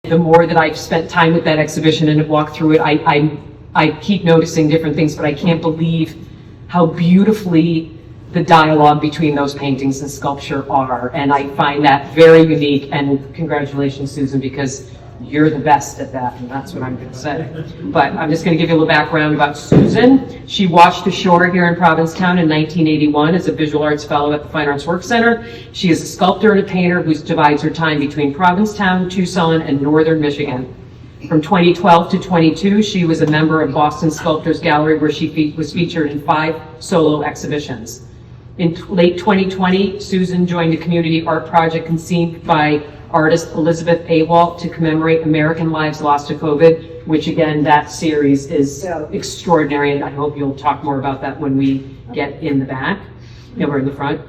The more that I've spent time with that exhibition and have walked through it, I keep noticing different things, but I can't believe how beautifully the dialogue between those paintings and sculpture are. And I find that very unique, and congratulations, Susan, because you're the best at that, and that's what I'm going to say. But I'm just going to give you a little background about Susan. She washed ashore here in Provincetown in 1981 as a visual arts fellow at the Fine Arts Work Center. She is a sculptor and a painter who divides her time between Provincetown, Tucson, and northern Michigan. From 2012 to 22, she was a member of Boston Sculptors Gallery, where she was featured in 5 solo exhibitions. In late 2020, Susan joined a community art project conceived by artist Elizabeth Awalt to commemorate American lives lost to COVID, which again, that series is extraordinary, and I hope you'll talk more about that when we get in the back, we're in the front.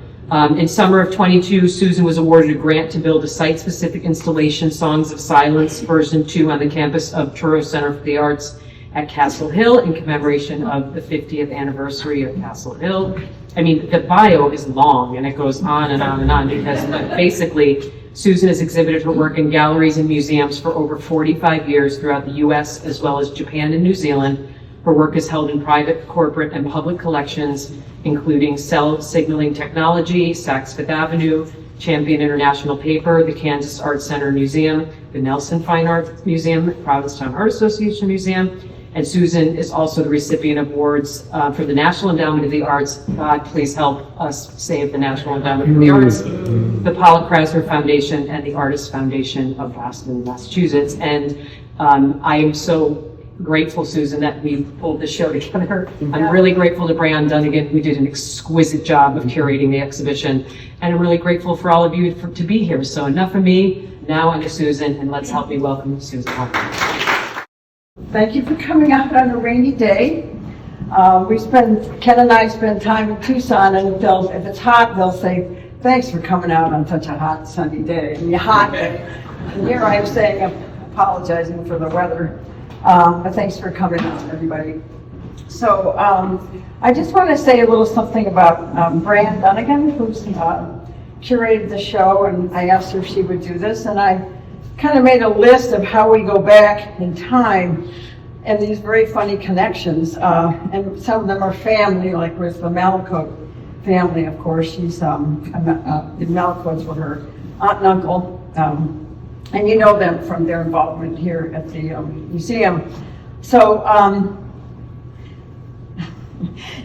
In summer of 22, Susan was awarded a grant to build a site-specific installation, Songs of Silence, version 2, on the campus of Truro Center for the Arts at Castle Hill in commemoration of the 50th anniversary of Castle Hill. I mean, the bio is long and it goes on and on and on, because basically Susan has exhibited her work in galleries and museums for over 45 years throughout the US as well as Japan and New Zealand. Her work is held in private, corporate, and public collections, including Cell Signaling Technology, Saks Fifth Avenue, Champion International Paper, the Kansas Art Center Museum, the Nelson Fine Arts Museum, Provincetown Art Association Museum, and Susan is also the recipient of awards for the National Endowment of the Arts. God, please help us save the National Endowment of the Arts, the Pollock-Krasner Foundation, and the Artists Foundation of Boston, Massachusetts. And I am so grateful, Susan, that we pulled this show together. I'm really grateful to Brian Dunnigan, who did an exquisite job of curating the exhibition. And I'm really grateful for all of you to be here. So enough of me, now on to Susan, and let's help me welcome Susan. Thank you for coming out on a rainy day. Ken and I spend time in Tucson, and if it's hot, they'll say, thanks for coming out on such a hot, sunny day. And and here I am saying, apologizing for the weather. But thanks for coming out, everybody. So I just want to say a little something about Brian Dunnigan, who's curated the show, and I asked her if she would do this, and I kind of made a list of how we go back in time and these very funny connections, and some of them are family, like with the Malacode family, of course. She's the Malacodes were her aunt and uncle. And you know them from their involvement here at the museum. So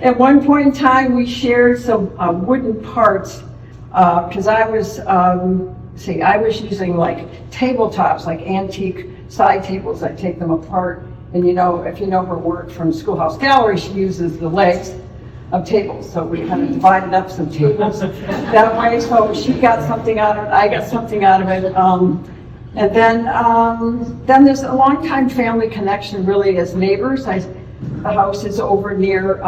at one point in time, we shared some wooden parts, because I was using like tabletops, like antique side tables. I take them apart, and if you know her work from Schoolhouse Gallery, she uses the legs of tables. So we kind of divided up some tables that way. So she got something out of it, I got something out of it. And then there's a long-time family connection, really, as neighbors. The house is over near,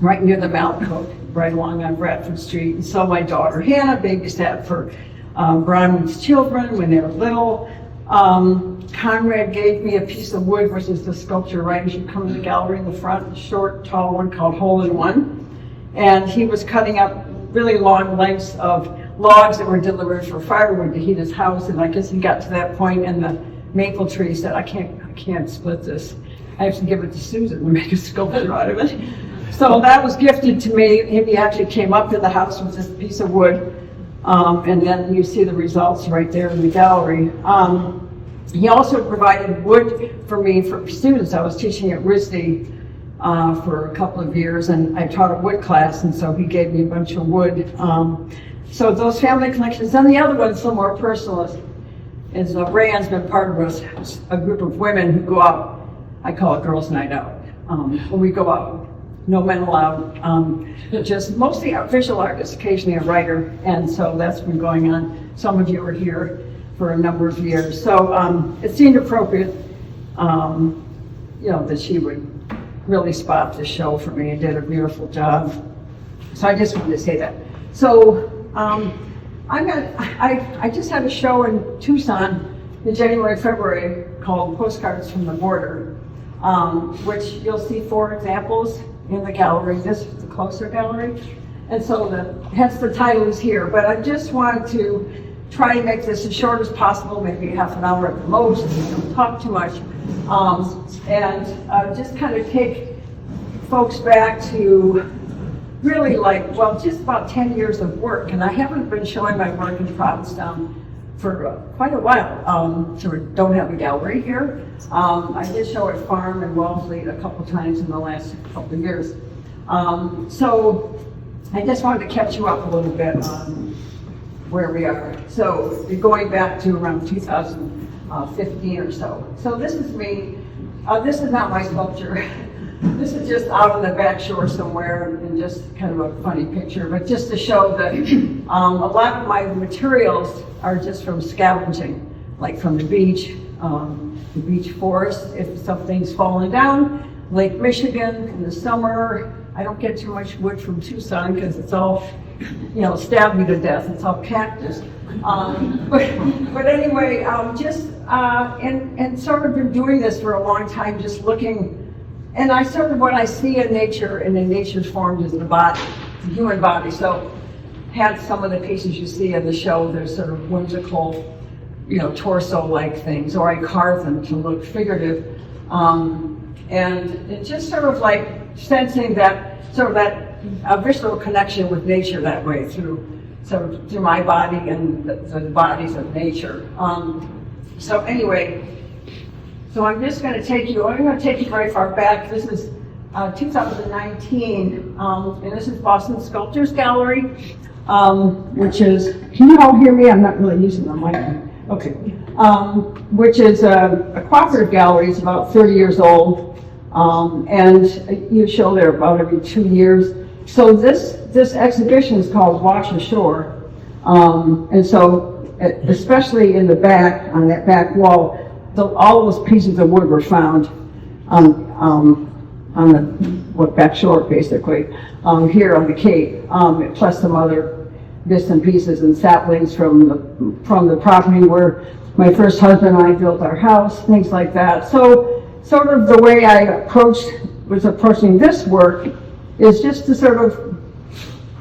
right near the Malacode, right along on Bradford Street. And so my daughter Hannah babysat for Bronwyn's children when they were little. Conrad gave me a piece of wood, which is the sculpture right as you come to the gallery in the front, a short, tall one called Hole in One. And he was cutting up really long lengths of logs that were delivered for firewood to heat his house, and I guess he got to that point, and the maple tree said, I can't split this. I have to give it to Susan to make a sculpture out of it. So that was gifted to me. He actually came up to the house with this piece of wood, and then you see the results right there in the gallery. He also provided wood for me for students. I was teaching at RISD for a couple of years, and I taught a wood class, and so he gave me a bunch of wood. So those family connections. Then the other one's a little more personal. Is Rayan's been part of us, a group of women who go out. I call it girls' night out. When we go out, no men allowed. Just mostly visual artists, occasionally a writer, and so that's been going on. Some of you are here for a number of years. So it seemed appropriate, that she would really spot the show for me and did a beautiful job. So I just wanted to say that. So I just had a show in Tucson in January, February called Postcards from the Border, which you'll see 4 examples in the gallery. This is the closer gallery. And so hence the title is here. But I just wanted to try to make this as short as possible, maybe half an hour at the most, don't talk too much, and just kind of take folks back to really just about 10 years of work. And I haven't been showing my work in Provincetown for quite a while. So we don't have a gallery here. I did show at Farm and Wellfleet a couple times in the last couple of years. So I just wanted to catch you up a little bit on where we are. So going back to around 2015 or so. So this is me. This is not my sculpture. This is just out on the backshore somewhere, and just kind of a funny picture, but just to show that a lot of my materials are just from scavenging, like from the beach forest, if something's fallen down, Lake Michigan in the summer. I don't get too much wood from Tucson because it's all, stab me to death, it's all cactus. But anyway, and sort of been doing this for a long time, just looking. And what I see in nature and in nature's forms is the body, the human body. So had some of the pieces you see in the show, there's sort of whimsical, torso-like things, or I carve them to look figurative. And it's just sort of like sensing that visceral connection with nature that way through my body and the bodies of nature. So anyway, so I'm just going to take you very far back. This is 2019, and this is Boston Sculptors Gallery, which is, can you all hear me? I'm not really using the mic. Okay. Which is a cooperative gallery. It's about 30 years old, and you show there about every 2 years. So this exhibition is called Washashore, and so especially in the back, on that back wall, all those pieces of wood were found on the backshore, basically, here on the Cape, plus some other bits and pieces and saplings from the property where my first husband and I built our house, things like that. So sort of the way I was approaching this work is just to sort of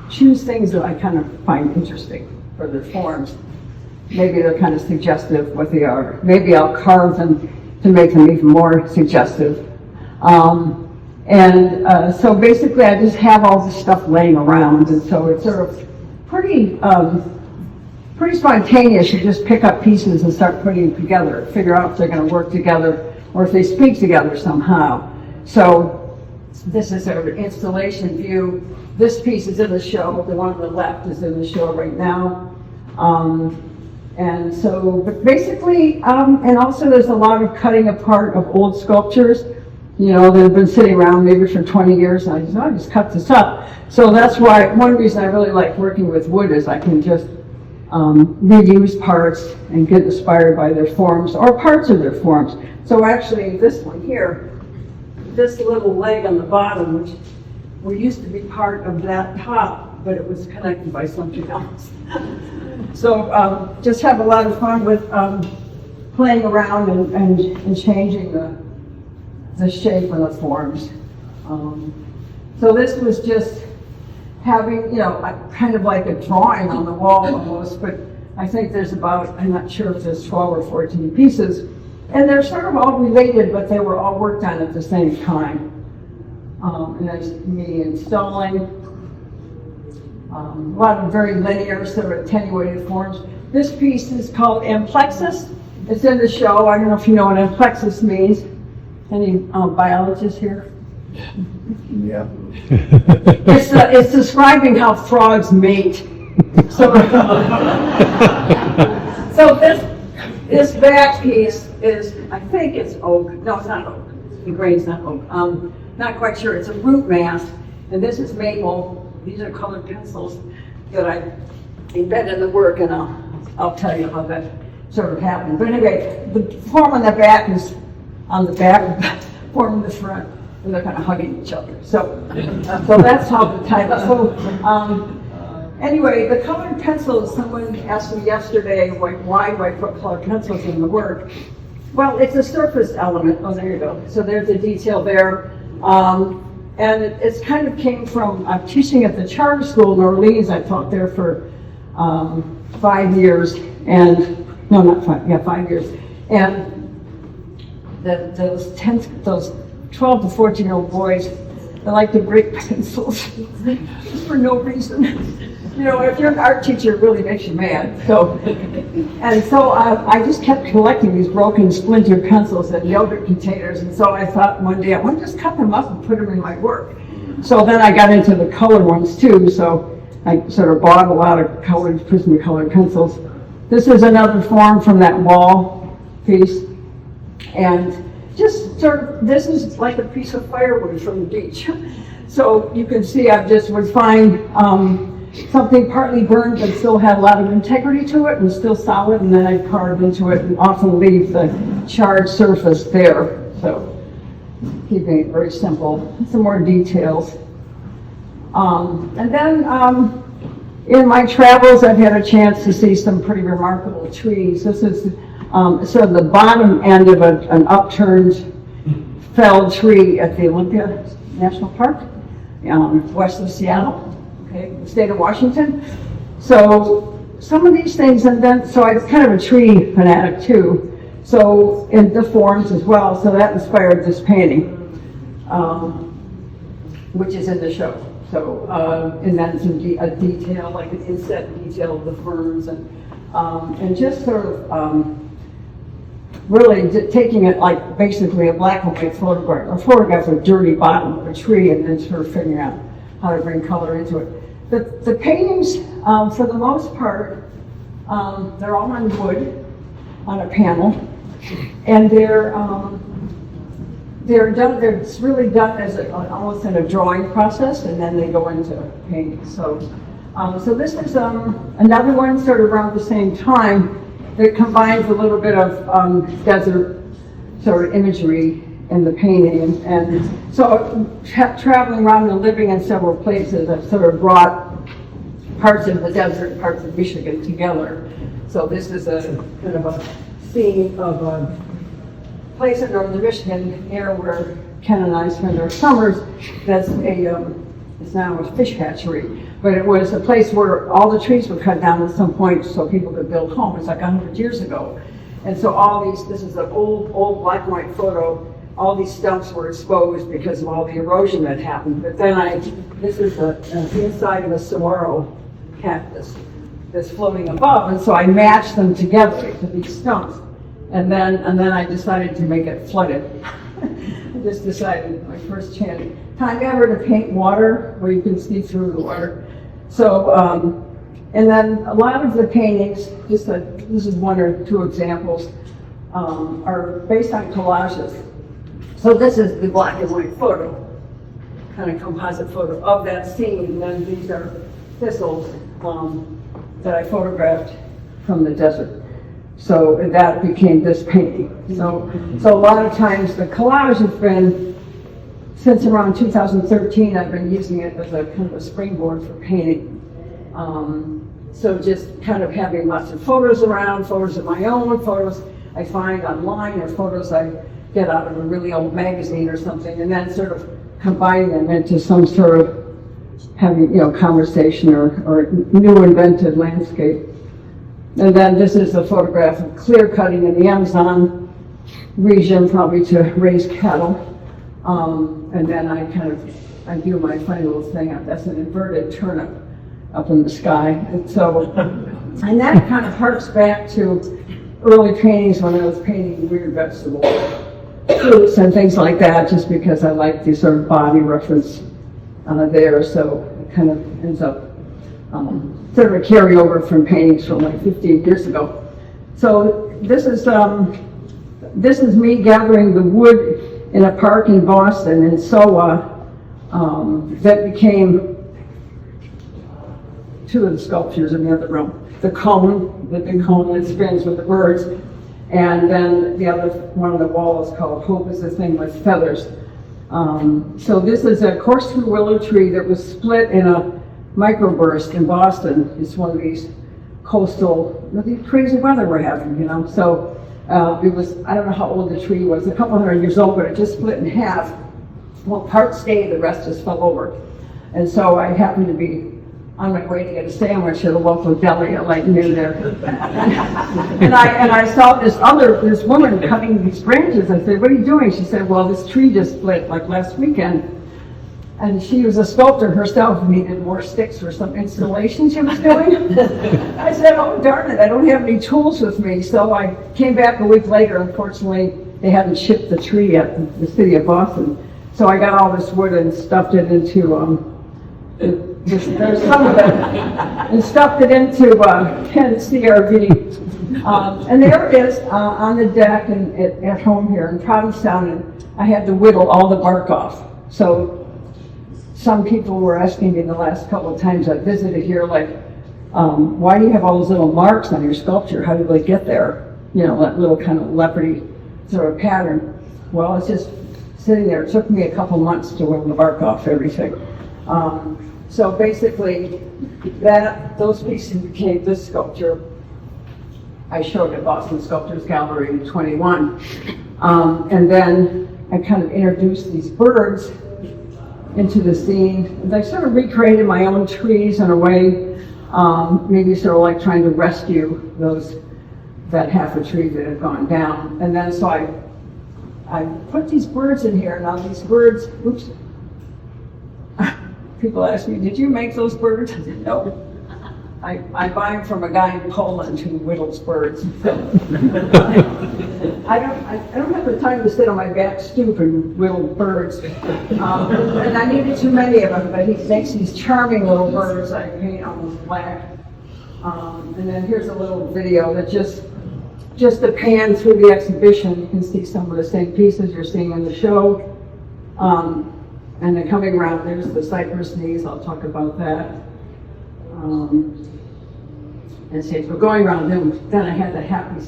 choose things that I kind of find interesting for their forms. Maybe they're kind of suggestive what they are. Maybe I'll carve them to make them even more suggestive. So basically I just have all this stuff laying around, and so it's sort of pretty spontaneous. You just pick up pieces and start putting them together, figure out if they're going to work together or if they speak together somehow. So this is sort of an installation view. This piece is in the show. The one on the left is in the show right now. And so, but basically, and also there's a lot of cutting apart of old sculptures, that have been sitting around maybe for 20 years, and I just cut this up. So that's why, one reason I really like working with wood is I can just reuse parts and get inspired by their forms, or parts of their forms. So actually, this one here, this little leg on the bottom, which used to be part of that top, but it was connected by something else. So just have a lot of fun with playing around and changing the shape and the forms. So this was just having, kind of like a drawing on the wall almost, but I think there's about, I'm not sure if there's 12 or 14 pieces, and they're sort of all related, but they were all worked on at the same time. And there's me installing. A lot of very linear, sort of attenuated forms. This piece is called amplexus. It's in the show. I don't know if you know what amplexus means. Any biologists here? Yeah. It's describing how frogs mate. So this back piece is, I think it's oak. No, it's not oak. The grain's not oak. Not quite sure. It's a root mass, and this is maple. These are colored pencils that I embed in the work, and I'll tell you how that sort of happened. But anyway, the form on the back is on the back, form in the front, and they're kind of hugging each other. So that's how the title. So anyway, the colored pencils. Someone asked me yesterday, why do I put colored pencils in the work? Well, it's a surface element. Oh, there you go. So there's a detail there. And it's kind of came from, teaching at the charter school in Orleans. I taught there for 5 years, And, no, not 5, yeah, 5 years. And those 12 to 14-year-old boys, they like to break pencils just for no reason. You know, if you're an art teacher, it really makes you mad. So I just kept collecting these broken, splintered pencils in yogurt containers. And so I thought one day, I want to just cut them up and put them in my work. So then I got into the color ones too. So I sort of bought a lot of colored, Prismacolor pencils. This is another form from that wall piece. And just sort of, this is like a piece of firewood from the beach. So you can see I just would find something partly burned but still had a lot of integrity to it and still solid, and then I'd carve into it and often leave the charred surface there. So keeping it very simple. Some more details. And then in my travels, I've had a chance to see some pretty remarkable trees. This is sort of the bottom end of an upturned felled tree at the Olympia National Park, west of Seattle, okay, the state of Washington. So some of these things, and then, so I was kind of a tree fanatic too. So in the forms as well, so that inspired this painting, which is in the show. So, and then some detail, like an inset detail of the ferns, and just sort of really taking it like basically a black and white photograph of dirty bottom of a tree, and then sort of figuring out how to bring color into it. The paintings, for the most part, they're all on wood, on a panel, and it's really done as almost in a drawing process, and then they go into painting. So this is another one sort of around the same time that combines a little bit of desert sort of imagery in the painting. And so traveling around and living in several places, I've sort of brought parts of the desert, parts of Michigan together. So this is a kind of a scene of a place in northern Michigan near where Ken and I spend our summers. That's it's now a fish hatchery, but it was a place where all the trees were cut down at some point so people could build homes. It's like 100 years ago. And so this is an old black and white photo. All these stumps were exposed because of all the erosion that happened. But then this is the inside of a saguaro cactus that's floating above. And so I matched them together to these stumps. And then I decided to make it flooded. I just decided, my first time ever to paint water where you can see through the water. So, and then a lot of the paintings, this is one or two examples, are based on collages. So this is the black and white photo, kind of composite photo of that scene. And then these are thistles that I photographed from the desert. So that became this painting. So a lot of times the collage has been, since around 2013, I've been using it as a kind of a springboard for painting. So just kind of having lots of photos around, photos of my own, photos I find online, or photos I get out of a really old magazine or something, and then sort of combining them into some sort of having, conversation or new invented landscape. And then this is a photograph of clear cutting in the Amazon region, probably to raise cattle. And then I do my funny little thing. That's an inverted turnip up in the sky. And that kind of harks back to early paintings when I was painting weird vegetables, fruits and things like that, just because I like the sort of body reference there. So it kind of ends up sort of a carryover from paintings from like 15 years ago. So this is me gathering the wood in a park in Boston, and that became two of the sculptures in the other room. The cone, the big cone that spins with the birds, and then the other one on the wall is called Hope is a Thing with Feathers. So this is a corkscrew willow tree that was split in a microburst in Boston. It's one of these coastal, the crazy weather we're having, So it was, I don't know how old the tree was, a couple hundred years old, but it just split in half. Well, part stayed, the rest just fell over. And so I happened to be on my way to get a sandwich at a local deli, like near there. and I saw this woman cutting these branches. I said, "What are you doing?" She said, "Well, this tree just split like last weekend." And she was a sculptor herself, needed more sticks for some installation she was doing. I said, "Oh, darn it, I don't have any tools with me." So I came back a week later. Unfortunately, they hadn't shipped the tree yet in the city of Boston. So I got all this wood and stuffed it into, there's some of it, and stuffed it into Cadence CRV. And there it is on the deck and at home here in Provincetown, and I had to whittle all the bark off. So some people were asking me the last couple of times I visited here, like, why do you have all those little marks on your sculpture? How did they get there? You know, that little kind of leopardy sort of pattern. Well, it's just sitting there. It took me a couple months to whittle the bark off everything. So basically, those pieces became this sculpture I showed at Boston Sculptors Gallery in 21. And then I kind of introduced these birds into the scene. And I sort of recreated my own trees in a way, maybe sort of like trying to rescue that half a tree that had gone down. And then so I put these birds in here. Now these birds, oops. People ask me, "Did you make those birds?" I said, "No. I buy them from a guy in Poland who whittles birds." I don't have the time to sit on my back stoop and whittle birds. And I needed too many of them, but he makes these charming little birds I paint almost black. And then here's a little video that just to pan through the exhibition. You can see some of the same pieces you're seeing in the show. And then coming around, there's the cypress knees. I'll talk about that. And see, we're going around them. Then I had the happy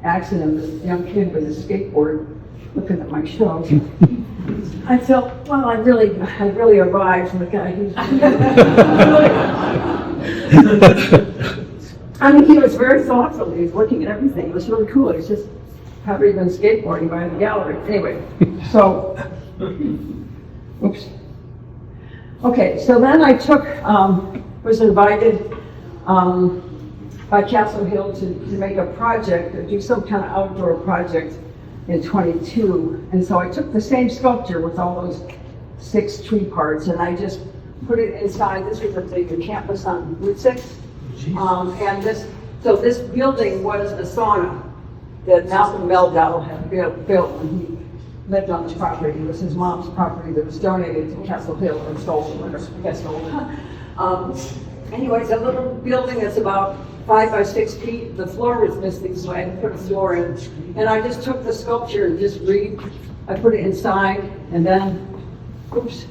accident of this young kid with a skateboard looking at my show. I felt, well, I really arrived from the guy who's. I mean, he was very thoughtful. He was looking at everything. It was really cool. He was just probably been skateboarding by the gallery. Anyway, so. Oops. Okay, so then I was invited by Castle Hill to make a project, or do some kind of outdoor project in 22. And so I took the same sculpture with all those 6 tree parts, and I just put it inside. This was at the campus on Route 6. And this building was a sauna that Malcolm Meldau had built when he lived on this property. It was his mom's property that was donated to Castle Hill or stolen, or I guess stolen. Anyway, it's a little building that's about 5 by 6 feet. The floor was missing, so I had to put a floor in. And I just took the sculpture and I put it inside, and then, oops,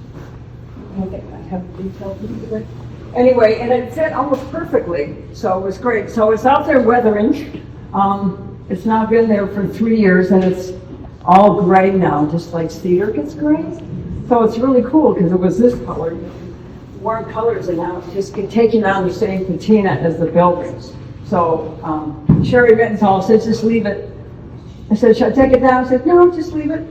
I think I have the details of it. Anyway, and it fit almost perfectly, so it was great. So it's out there weathering. It's now been there for 3 years, and it's all gray now, just like cedar gets gray. So it's really cool because it was this color, warm colors, and now it's just taking on the same patina as the buildings. So Sherry Rittenthal said, "Just leave it." I said, "Should I take it down?" I said, "No, just leave it."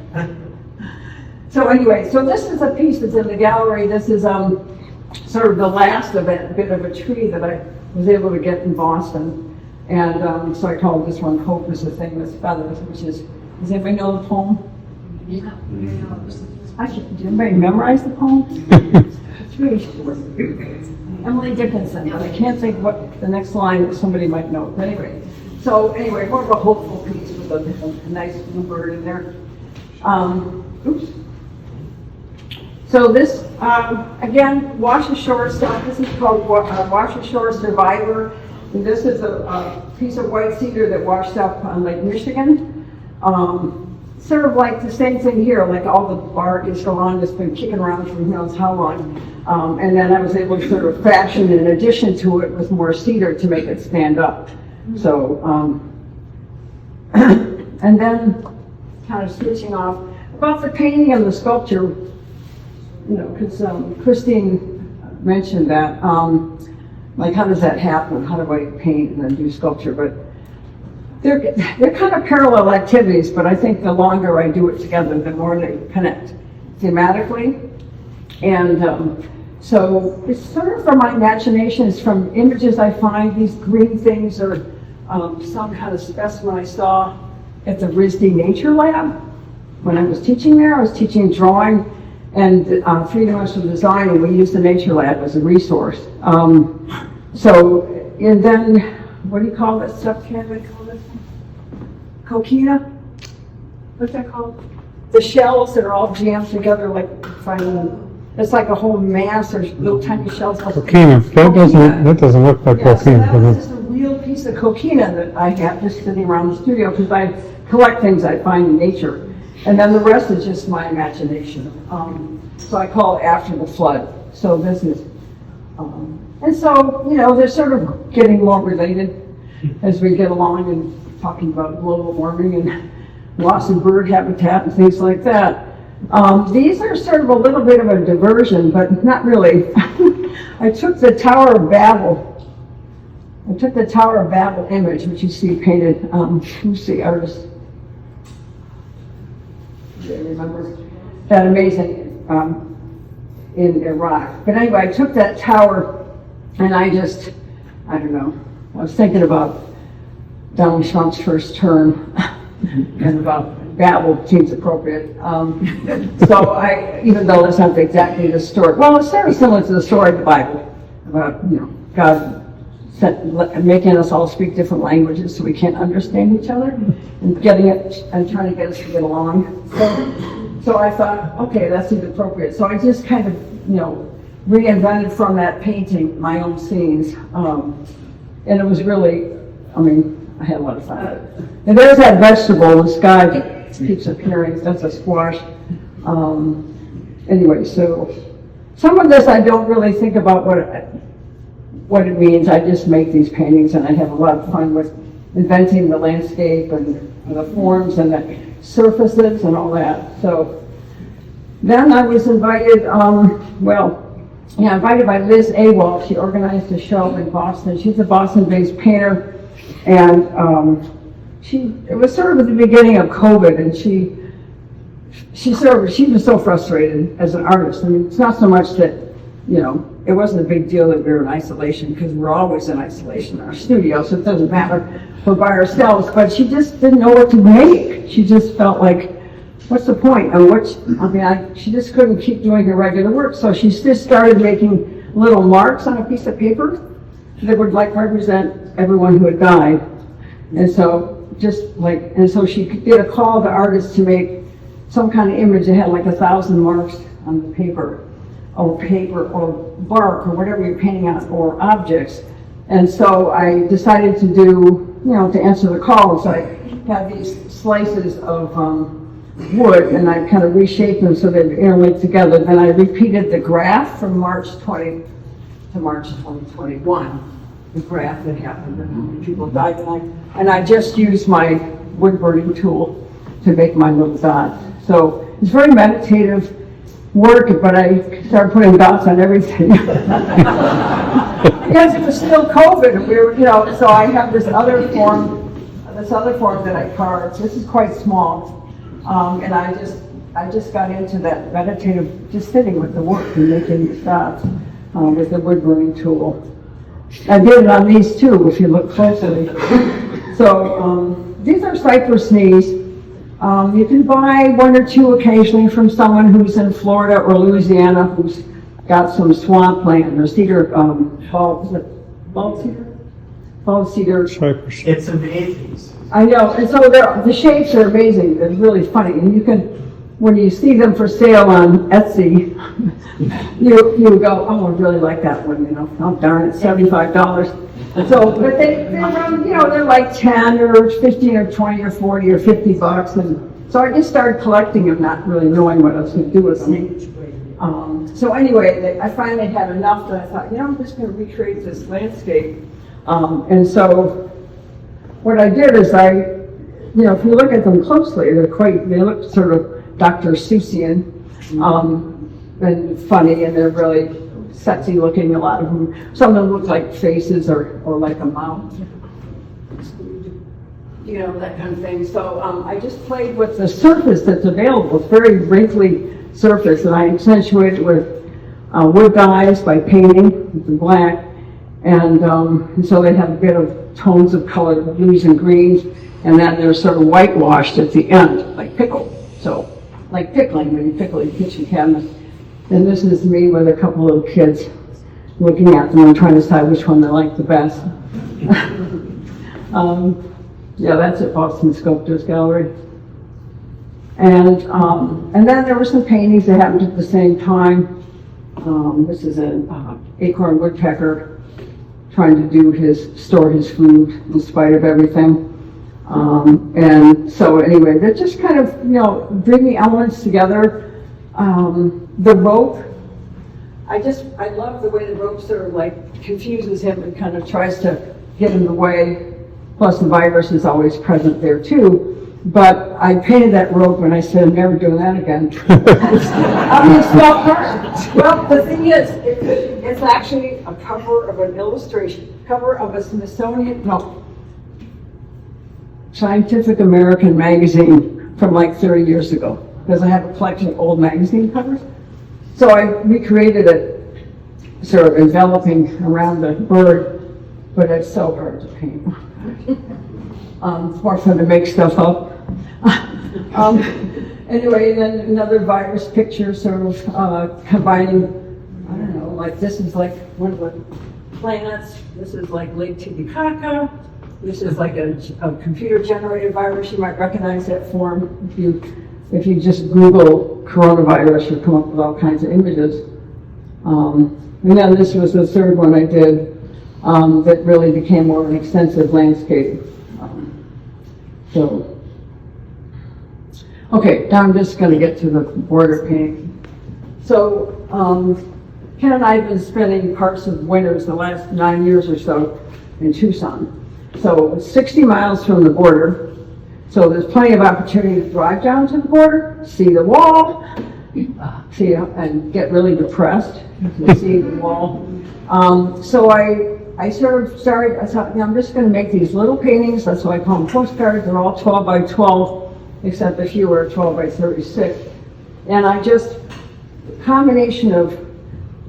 So anyway, so this is a piece that's in the gallery. This is sort of the last of a bit of a tree that I was able to get in Boston. And so I called this one "Hope is the Thing with Feathers," which is, does anybody know the poem? Yeah. Did anybody memorize the poem? It's really short. Emily Dickinson, but I can't think what the next line somebody might know. But anyway, more of a hopeful piece with a nice blue bird in there. Oops. So this, again, washashore stuff. This is called Washashore Survivor. And this is a piece of white cedar that washed up on Lake Michigan. Sort of like the same thing here, like all the bark is gone, it's been kicking around for who knows how long. And then I was able to sort of fashion in addition to it with more cedar to make it stand up. So, and then kind of switching off about the painting and the sculpture, because Christine mentioned that, like how does that happen? How do I paint and then do sculpture? But they're kind of parallel activities, but I think the longer I do it together, the more they connect thematically. And So it's sort of from my imagination, it's from images I find, these green things or some kind of specimen I saw at the RISD Nature Lab. When I was teaching there, I was teaching drawing and three-dimensional design, and we used the Nature Lab as a resource. And then, what do you call that stuff, Karen? What do you call this? Coquina? What's that called? The shells that are all jammed together, like finding, it's like a whole mass or little tiny shells. Coquina. That doesn't look like Yeah, so coquina. that was just a real piece of coquina that I have just sitting around the studio because I collect things I find in nature. And then the rest is just my imagination. So I call it After the Flood. So this is, and so, you know, they're sort of getting more related as we get along and talking about global warming and loss of bird habitat and things like that. These are sort of a little bit of a diversion, but not really. I took the Tower of Babel. I took the Tower of Babel image, which you see painted, who's the artist? Do you remember? That amazing, in Iraq. But anyway, I took that tower and I don't know, I was thinking about Donald Trump's first term and about Babel seems appropriate. So even though that's not exactly the story, well, it's very similar to the story of the Bible about, you know, God making us all speak different languages so we can't understand each other and getting it and trying to get us to get along. So I thought, okay, that seemed appropriate. So I just kind of, you know, reinvented from that painting my own scenes. And it was really, I mean, I had a lot of fun. And there's that vegetable, the sky keeps appearing, that's a squash. Anyway, so some of this I don't really think about what it means. I just make these paintings and I have a lot of fun with inventing the landscape and the forms and the surfaces and all that. So then I was invited, invited by Liz Awalt. She organized a show in Boston. She's a Boston-based painter, and it was sort of at the beginning of COVID, and she was so frustrated as an artist. I mean, it's not so much that, you know, it wasn't a big deal that we were in isolation because we're always in isolation in our studio, so it doesn't matter. We're by ourselves, but she just didn't know what to make. She just felt like, what's the point? And she just couldn't keep doing her regular work, so she just started making little marks on a piece of paper that would like represent everyone who had died. And so she did a call to artists to make some kind of image that had like 1,000 marks on the paper or bark or whatever you're painting on, or objects. And so I decided to to answer the call. So I had these slices of wood and I kind of reshaped them so they'd interlink together. Then I repeated the graph from March 20 to March 2021, the graph that happened and how many people died. And I just used my wood burning tool to make my little dots. So it's very meditative work, but I started putting dots on everything. Because it was still COVID, and we were, so I have this other form that I carved. This is quite small, and I just got into that meditative, just sitting with the work and making these dots with the wood burning tool. I did it on these too, if you look closely. So these are cypress knees. You can buy one or two occasionally from someone who's in Florida or Louisiana who's got some swampland or cedar, bald cedar. Cypress. It's amazing. I know, and so the shapes are amazing. They're really funny, and you can, when you see them for sale on Etsy, you go, oh, I really like that one. Oh darn, it's $75. So, but they're around, they're like 10 or 15 or 20 or 40 or $50, and so I just started collecting them, not really knowing what I was going to do with them. So anyway, I finally had enough that I thought, I'm just going to recreate this landscape. And so what I did is if you look at them closely, they look sort of Dr. Seussian and funny, and they're really sexy looking, a lot of them. Some of them look like faces or like a mouth, that kind of thing. So I just played with the surface that's available. It's very wrinkly surface, and I accentuate it with wood dyes by painting with the black. And so they have a bit of tones of color, blues and greens, and then they're sort of whitewashed at the end, like pickle. So, like pickling, when you pickle your kitchen cabinets. And this is me with a couple of kids looking at them and trying to decide which one they like the best. Yeah, that's at Boston Sculptors Gallery. And then there were some paintings that happened at the same time. This is an acorn woodpecker trying to store his food in spite of everything. And so anyway, that just kind of, bring the elements together. The rope, I love the way the rope sort of like confuses him and kind of tries to get in the way. Plus the virus is always present there too. But I painted that rope and I said, I'm never doing that again. It's small part. Well, the thing is, it's actually a cover of an illustration, cover of a Scientific American magazine from like 30 years ago, because I have a collection of old magazine covers. So I recreated it, sort of enveloping around the bird, but it's so hard to paint. It's more fun to make stuff up. Anyway, then another virus picture, sort of combining, I don't know, like this is like one of the planets, this is like Lake Titicaca, this is like a computer-generated virus. You might recognize that form if you just Google coronavirus, you'll come up with all kinds of images. And then this was the third one I did that really became more of an extensive landscape. Okay, now I'm just going to get to the border painting. So Ken and I have been spending parts of winters the last 9 years or so in Tucson. So it's 60 miles from the border. So there's plenty of opportunity to drive down to the border, see the wall, and get really depressed to see the wall. So I sort of started, I thought, I'm just going to make these little paintings. That's why I call them postcards. They're all 12 by 12, except a few are 12 by 36. And a combination of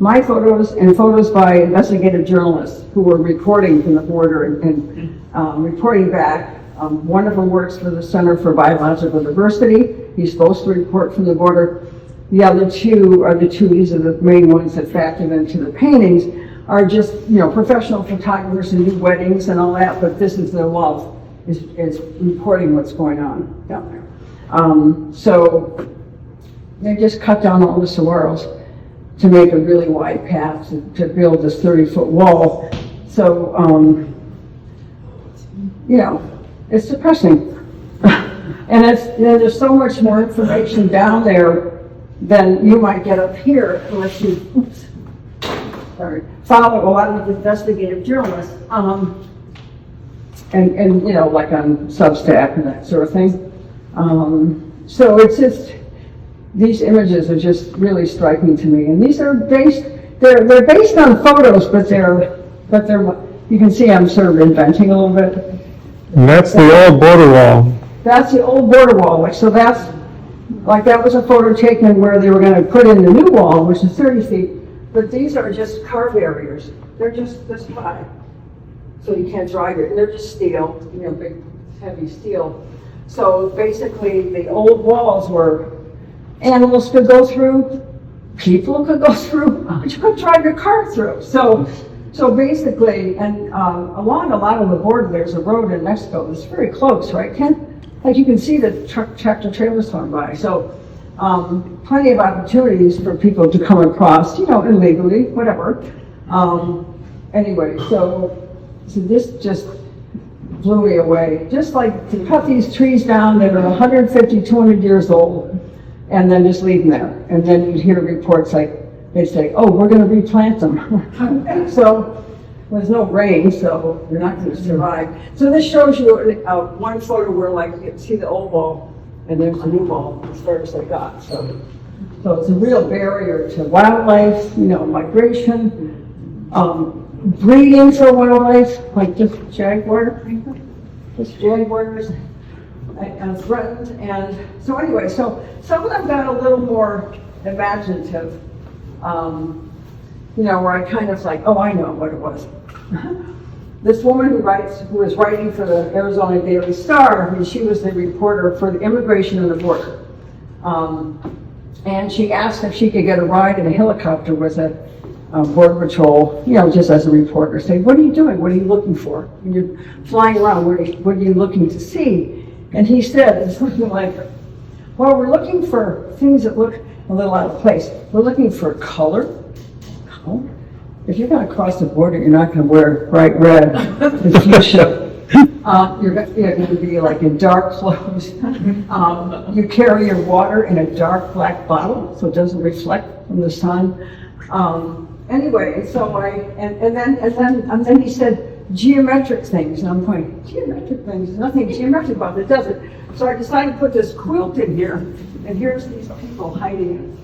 my photos and photos by investigative journalists who were reporting from the border and reporting back. One of them works for the Center for Biological Diversity. He's supposed to report from the border. The other two are these are the main ones that factor into the paintings, are just, professional photographers who do weddings and all that, but this is their love, is reporting what's going on down there. So they just cut down all the saguaros to make a really wide path to build this 30-foot wall. So, it's depressing. And there's so much more information down there than you might get up here unless you follow a lot of investigative journalists. And like on Substack and that sort of thing. So it's just, these images are just really striking to me. And these are they're based on photos, but they're, you can see I'm sort of inventing a little bit. And that's the old border wall. That's the old border wall. That was a photo taken where they were going to put in the new wall, which is 30 feet. But these are just car barriers. They're just this high. So you can't drive it. And they're just steel, big, heavy steel. So basically the old walls were animals could go through, people could go through, but you couldn't drive your car through. So basically, and along a lot of the border, there's a road in Mexico that's very close, right, Ken? Like you can see the tractor trailers going by. So plenty of opportunities for people to come across, illegally, whatever. Anyway, so this just blew me away. Just like to cut these trees down that are 150, 200 years old, and then just leave them there. And then you'd hear reports like, they say, oh, we're going to replant them. So there's no rain, so they're not going to survive. So this shows you one photo where you can see the old wall, and there's a new wall as far as they got. So it's a real barrier to wildlife, migration, breeding for wildlife, like just jaguars and threatened. And so anyway, so some of them got a little more imaginative. you know, where I kind of like, oh, I know what it was. This woman who was writing for the Arizona Daily Star, and she was the reporter for the immigration and the border. And she asked if she could get a ride in a helicopter with a Border Patrol, you know, just as a reporter, say, what are you doing? What are you looking for? When you're flying around, what are you looking to see? And he said something like, well, we're looking for things that look a little out of place. We're looking for color. Color? If you're going to cross the border, you're not going to wear bright red and fuchsia. You're going to be like in dark clothes. You carry your water in a dark black bottle so it doesn't reflect from the sun. Anyway, so and then he said geometric things, and I'm going, geometric things? There's nothing geometric about it, does it? So I decided to put this quilt in here, and here's these people hiding.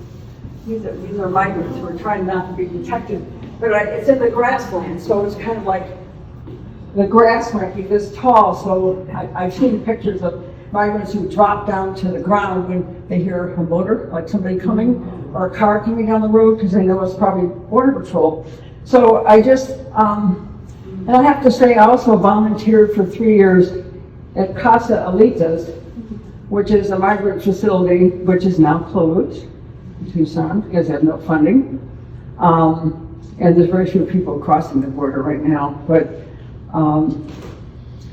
These are migrants who are trying not to be detected. But it's in the grassland, so it's kind of like the grass might be this tall. So I've seen pictures of migrants who drop down to the ground when they hear a motor, like somebody coming, or a car coming down the road, because they know it's probably Border Patrol. So I just, and I have to say, I also volunteered for 3 years at Casa Alitas, which is a migrant facility which is now closed in Tucson because they have no funding. And there's very few people crossing the border right now, but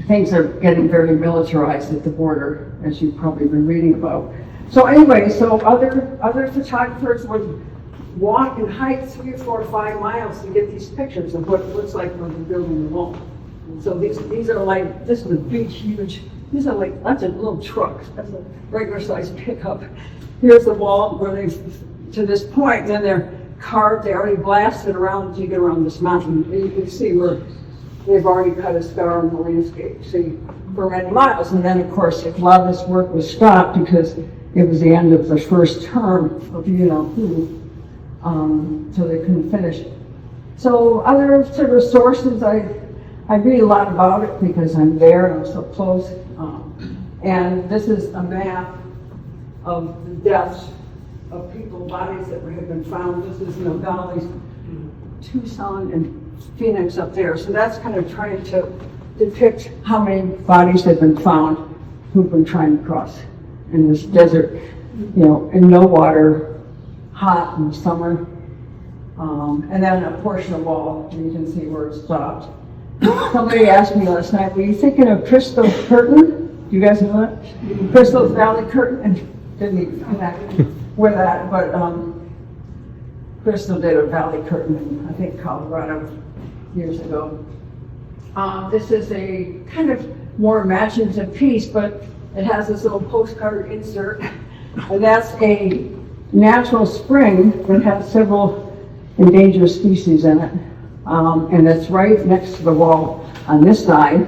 things are getting very militarized at the border, as you've probably been reading about. So anyway, so other photographers would walk and hike 3 or 4 or 5 miles to get these pictures of what it looks like when they're building the wall. So these are like, this is a big, huge, these are like, that's a little truck, that's a regular sized pickup. Here's the wall where they've, to this point, then they're carved, they already blasted around to get around this mountain. And you can see where they've already cut a scar on the landscape, see, for many miles. And then, of course, a lot of this work was stopped because it was the end of the first term of you know who, so they couldn't finish. So other sort of sources, I read a lot about it because I'm there and I'm so close. And this is a map of the deaths of people, bodies that have been found. This is Nogales, Tucson, and Phoenix up there. So that's kind of trying to depict how many bodies have been found who've been trying to cross in this desert, you know, in no water, hot in the summer. And then a portion of wall, and you can see where it stopped. Somebody asked me last night, were you thinking of Crystal Curtain? Do you guys know that? Crystal Valley Curtain? And didn't even connect with that, but Crystal did a valley curtain in, I think, Colorado years ago. This is a kind of more imaginative piece, but it has this little postcard insert, and that's a natural spring that has several endangered species in it, and it's right next to the wall on this side.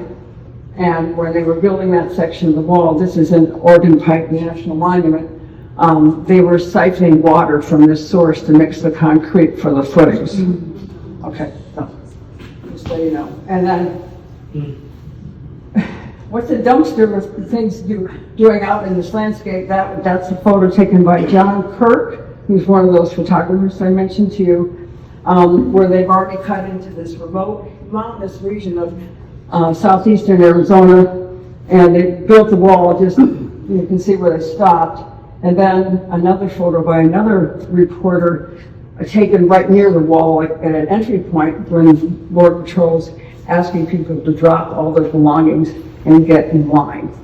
And when they were building that section of the wall, this is in Oregon Pike National Monument, they were siphoning water from this source to mix the concrete for the footings. Okay, so just so you know. And then, what's the dumpster of things doing out in this landscape? That's a photo taken by John Kirk, who's one of those photographers I mentioned to you, where they've already cut into this remote mountainous region of southeastern Arizona, and they built the wall. Just you can see where they stopped. And then another photo by another reporter taken right near the wall, like at an entry point, when Border Patrol's asking people to drop all their belongings and get in line.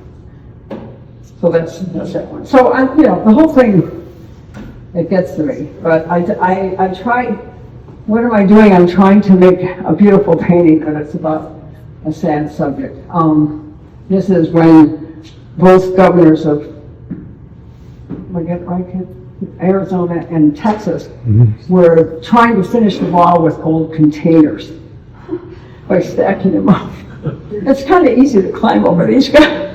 So that's that one. So you know, the whole thing, it gets to me. But I try. What am I doing? I'm trying to make a beautiful painting, but it's about a sad subject. This is when both governors of Arizona and Texas were trying to finish the wall with old containers by stacking them up. It's kind of easy to climb over these guys.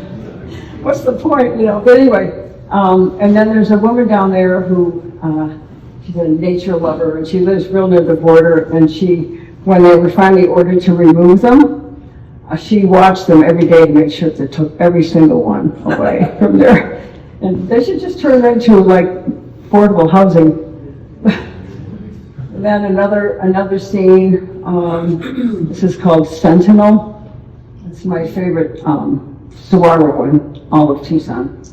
What's the point, you know? But anyway, and then there's a woman down there who she's a nature lover, and she lives real near the border. And when they were finally ordered to remove them, she watched them every day to make sure that they took every single one away from there. And they should just turn them into like affordable housing. And then another scene, this is called Sentinel. It's my favorite saguaro in all of Tucson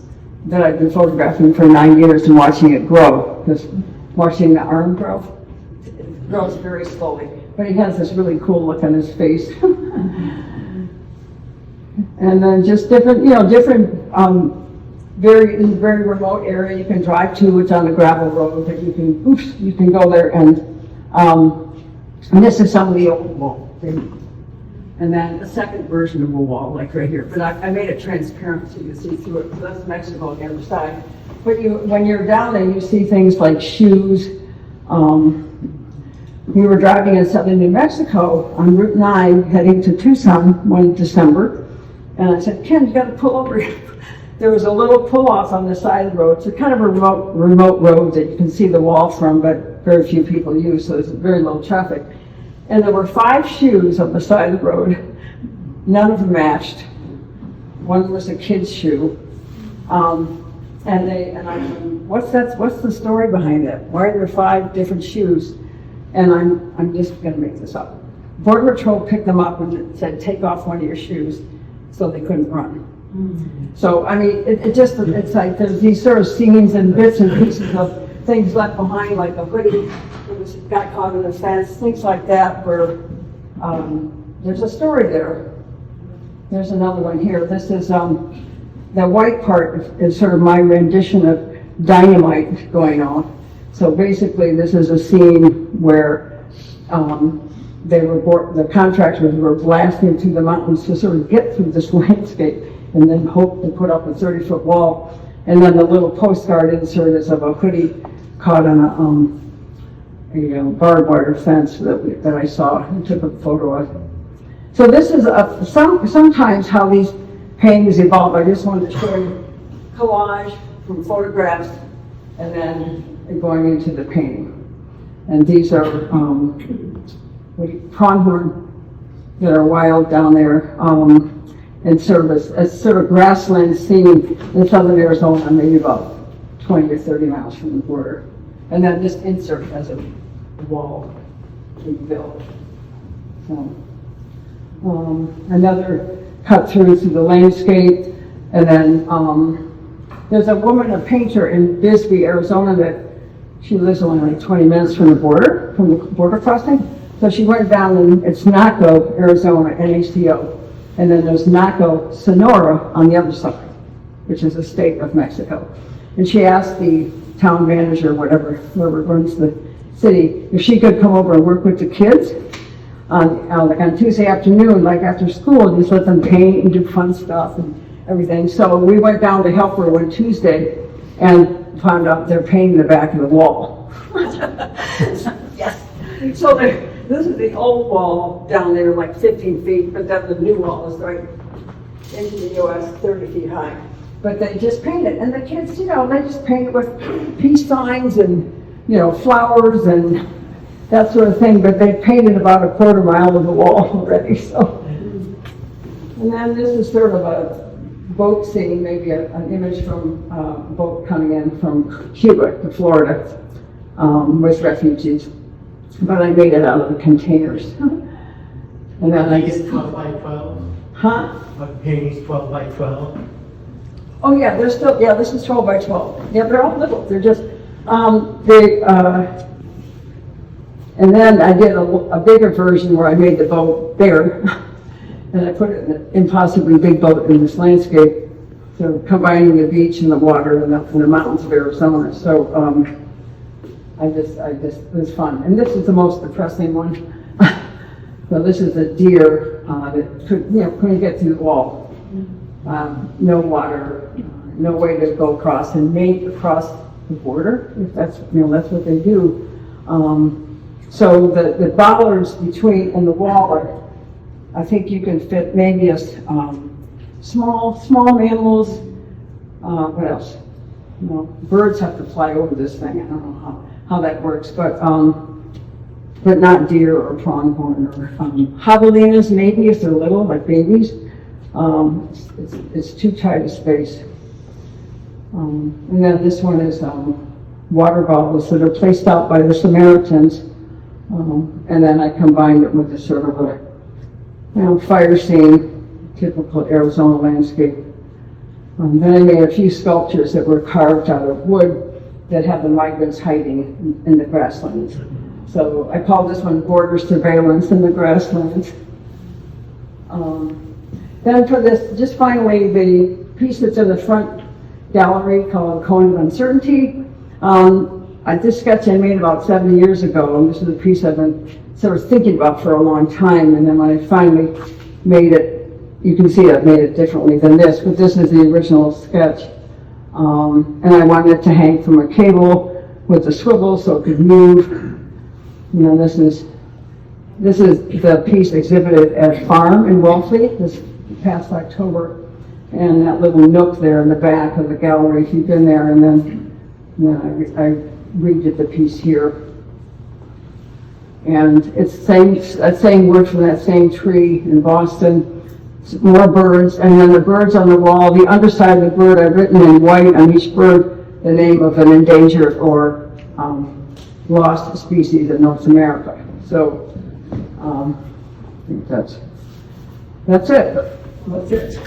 that I've been photographing for 9 years and watching it grow, because watching the arm grow, it grows very slowly. But he has this really cool look on his face. And then just different, very remote area you can drive to. It's on a gravel road that you can go there, and this is some of the old wall. And then a second version of a wall, like right here. But I made it transparent so you can see through it. So that's Mexico on the other side. But when you're down there, you see things like shoes. We were driving in southern New Mexico on Route 9 heading to Tucson one December. And I said, Ken, you got to pull over here. There was a little pull-off on the side of the road. It's a kind of a remote road that you can see the wall from, but very few people use, so there's very little traffic. And there were 5 shoes on the side of the road. None of them matched. One was a kid's shoe. And I said, what's the story behind that? Why are there 5 different shoes? And I'm just going to make this up. Border Patrol picked them up and said, take off one of your shoes, so they couldn't run. So, I mean, it's like there's these sort of scenes and bits and pieces of things left behind, like a hoodie that got caught in a fence, things like that, where there's a story there. There's another one here. This is, the white part is sort of my rendition of dynamite going on. So basically, this is a scene where the contractors were blasting through the mountains to sort of get through this landscape, and then hope to put up a 30-foot wall. And then the little postcard insert is of a hoodie caught on a barbed wire fence that I saw and took a photo of. So this is sometimes how these paintings evolve. I just wanted to show you collage from photographs and then going into the painting. And these are pronghorn that are wild down there. And sort of a sort of grassland scene in southern Arizona, maybe about 20 or 30 miles from the border. And then this insert has a wall we built. So, another cut through the landscape. And then there's a woman, a painter in Bisbee, Arizona, that she lives only like 20 minutes from the border crossing. So she went down, and it's Naco, Arizona, NACO. And then there's Naco, Sonora on the other side, which is a state of Mexico. And she asked the town manager, whoever runs the city, if she could come over and work with the kids on Tuesday afternoon, like after school, just let them paint and do fun stuff and everything. So we went down to help her one Tuesday and found out they're painting the back of the wall. Yes. So this is the old wall down there, like 15 feet, but then the new wall is right into the U.S., 30 feet high. But they just paint it, and the kids, they just paint it with peace signs and, flowers and that sort of thing, but they painted about a quarter mile of the wall already, so. And then this is sort of a boat scene, maybe an image from a boat coming in from Cuba to Florida with refugees. But I made it out of the containers. And then I just 12 by 12? Huh? My painting's 12 by 12? Oh yeah, this is 12 by 12. Yeah, they're all little. They're just, and then I did a bigger version where I made the boat bigger. And I put it in an impossibly big boat in this landscape. So combining the beach and the water and the mountains of Arizona. So, it was fun. And this is the most depressing one. So this is a deer that couldn't get through the wall. No water, no way to go across, and made across the border. If that's what they do. So the bollards between and the wall are, I think you can fit maybe a small mammals. What else? Birds have to fly over this thing. I don't know how that works, but not deer or pronghorn or javelinas, maybe if they're little, like babies. It's too tight a space. And then this one is water bottles that are placed out by the Samaritans And then I combined it with a sort of a, fire scene, typical Arizona landscape. Then I made a few sculptures that were carved out of wood that have the migrants hiding in the grasslands. So I call this one Border Surveillance in the Grasslands. Then for this, just finally, the piece that's in the front gallery called Cone of Uncertainty. This sketch I made about 7 years ago, and this is a piece I've been sort of thinking about for a long time, and then when I finally made it, you can see I've made it differently than this, but this is the original sketch. And I wanted it to hang from a cable with a swivel so it could move. This is the piece exhibited at Farm in Wellfleet this past October, and that little nook there in the back of the gallery, if you've been there, and then I redid the piece here. And it's that same wood from that same tree in Boston. More birds, and then the birds on the wall. The underside of the bird, I've written in white on each bird the name of an endangered or lost species in North America. So I think that's it. That's it.